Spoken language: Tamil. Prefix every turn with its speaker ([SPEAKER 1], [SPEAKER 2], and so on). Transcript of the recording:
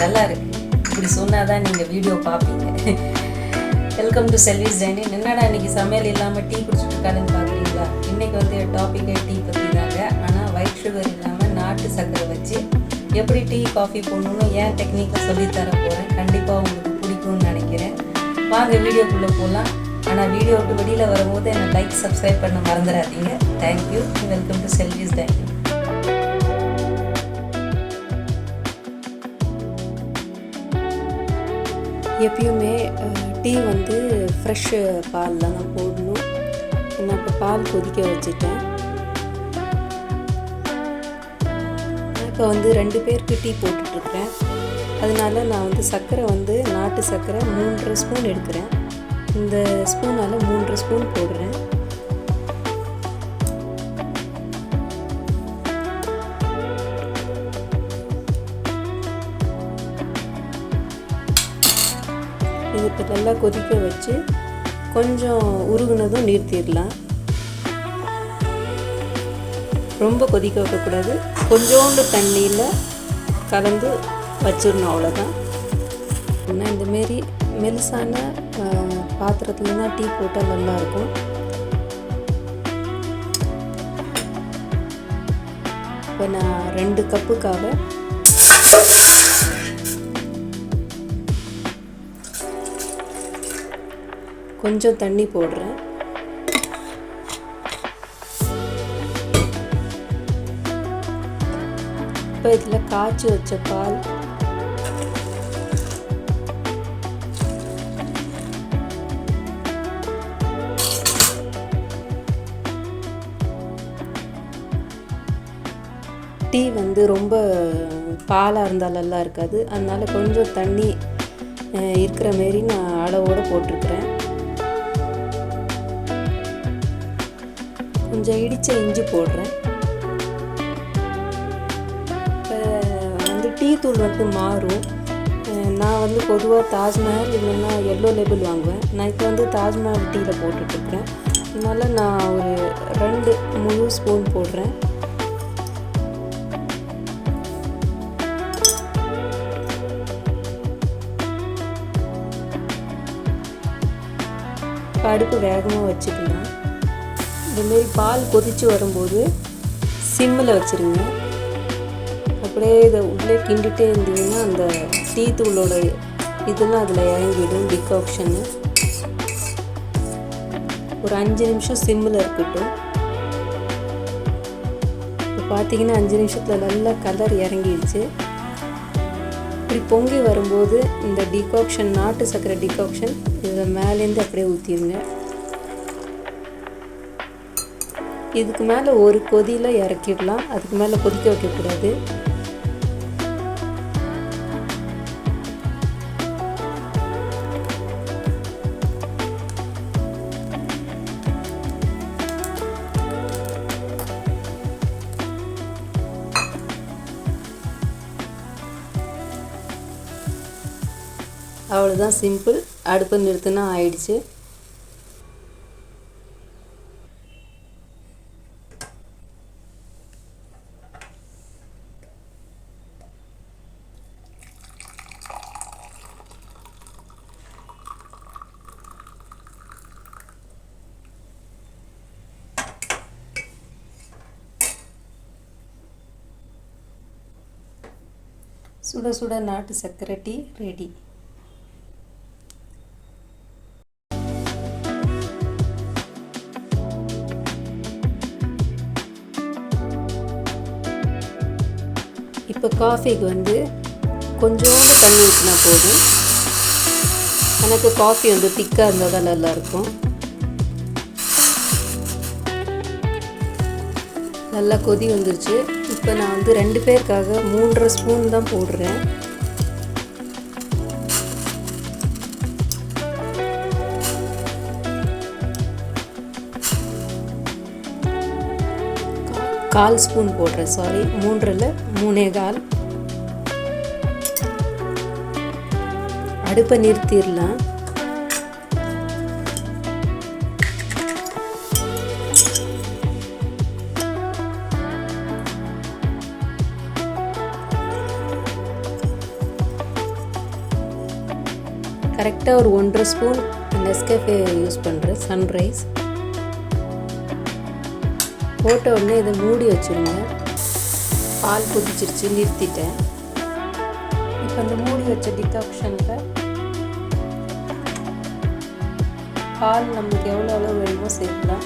[SPEAKER 1] நல்லா இருக்கு. இப்படி சொன்னாதான் நீங்கள் வீடியோ பார்ப்பீங்க. Welcome to செல்விஸ் dining. என்னடா இன்னைக்கு சமையல் இல்லாமல் டீ குடிச்சிட்டு இருக்காதுன்னு பார்க்குறீங்களா? இன்றைக்கி வந்து டாப்பிக்கே டீ பற்றி தாங்க. ஆனால் ஒயிட் சுகர் இல்லாமல் நாட்டு சர்க்கரை வச்சு எப்படி டீ காஃபி போடணும்னு ஏன் டெக்னிக்கை சொல்லித்தர போகிறேன். கண்டிப்பாக உங்களுக்கு பிடிக்கும்னு நினைக்கிறேன். வாங்க வீடியோக்குள்ளே போகலாம். ஆனால் வீடியோ விட்டு வெளியில் வரும்போது என்னை லைக் சப்ஸ்கிரைப் பண்ண மறந்துடாதீங்க. தேங்க்யூ. Welcome to செல்விஸ் dining. எப்பயுமே டீ வந்து ஃப்ரெஷ்ஷு பால் தாங்க போடணும். நான் இப்போ பால் கொதிக்க வச்சுட்டேன். இப்போ வந்து 2 பேருக்கு டீ போட்டுட்ருக்குறேன். அதனால நான் வந்து சர்க்கரை வந்து நாட்டு சர்க்கரை 3.5 ஸ்பூன் எடுக்கிறேன். இந்த ஸ்பூனால் 3 ஸ்பூன் போடுறேன். இது இப்போ நல்லா கொதிக்க வச்சு கொஞ்சம் உருகுனதும் நிறுத்திடலாம். ரொம்ப கொதிக்க வைக்கக்கூடாது. கொஞ்சோண்டு தண்ணியில் கலந்து வச்சிடணும், அவ்வளோதான். ஆனால் இந்தமாரி மெலிசான பாத்திரத்தில் தான் டீ போட்டால் நல்லாயிருக்கும். இப்போ நான் 2 கப்புக்காக கொஞ்சம் தண்ணி போடுறேன். இப்போ இதில் காய்ச்சி வச்ச பால், டீ வந்து ரொம்ப பாலாக இருந்தால் நல்லா இருக்காது. அதனால் கொஞ்சம் தண்ணி இருக்கிற மாரி நான் அளவோடு போட்டிருக்கிறேன். கொஞ்சம் இடித்த இஞ்சி போடுறேன். இப்போ வந்து டீ தூள் வந்து மாறும். நான் வந்து பொதுவாக தாஜ்மஹல் இல்லைன்னா எல்லோ லேபிள் வாங்குவேன். நான் இப்போ வந்து தாஜ்மஹல் டீயில் போட்டுட்ருக்குறேன். அதனால் நான் ஒரு 2 முழு ஸ்பூன் போடுறேன். அடுப்பு வேகமாக வச்சுக்கலாம். இந்தமாரி பால் கொதித்து வரும்போது சிம்மில் வச்சுருங்க. அப்படியே இதை உள்ளே கிண்டிகிட்டே இருந்தீங்கன்னா அந்த டீ தூளோட இதெல்லாம் அதில் இறங்கிடும், டிகாக்ஷனு. ஒரு 5 நிமிஷம் சிம்மில் இருக்கட்டும். இப்போ பார்த்தீங்கன்னா 5 நிமிஷத்தில் நல்லா கலர் இறங்கிடுச்சு. இப்படி பொங்கி வரும்போது இந்த டிகாக்ஷன், நாட்டு சர்க்கரை டிகாக்ஷன் இதில் மேலேருந்து அப்படியே ஊற்றிடுங்க. இதுக்கு மேலே ஒரு கொதியில் இறக்கிடலாம். அதுக்கு மேலே கொதிக்க வைக்கக்கூடாது. அவ்வளோதான், சிம்பிள். அடுப்பை நிறுத்தினா ஆயிடுச்சு. சுட சுட நாட்டு சர்க்கரை டீ ரெடி. இப்போ காஃபிக்கு வந்து கொஞ்சோண்டு தண்ணி ஊற்றினா போதும். எனக்கு காஃபி வந்து திக்காக இருந்தால் தான் நல்லாயிருக்கும். நல்லா கொதி வந்துருச்சு. இப்போ நான் வந்து 2 பேருக்காக 3.5 ஸ்பூன் தான் போடுறேன். கால் ஸ்பூன் போடுறேன், சாரி, 3 3/4. அடுப்பை நிறுத்திடலாம். கரெக்டாக ஒரு 1.5 ஸ்பூன் நெஸ்கஃபே யூஸ் பண்ணுறேன், சன்ரைஸ். போட்ட உடனே இதை மூடி வச்சுருங்க. பால் கொதிச்சிருச்சு, நிறுத்திட்டேன். இப்போ அந்த மூடி வச்ச டிகாக்ஷனில் பால் நம்மளுக்கு எவ்வளோ அளவு வேணுமோ சேர்க்கலாம்.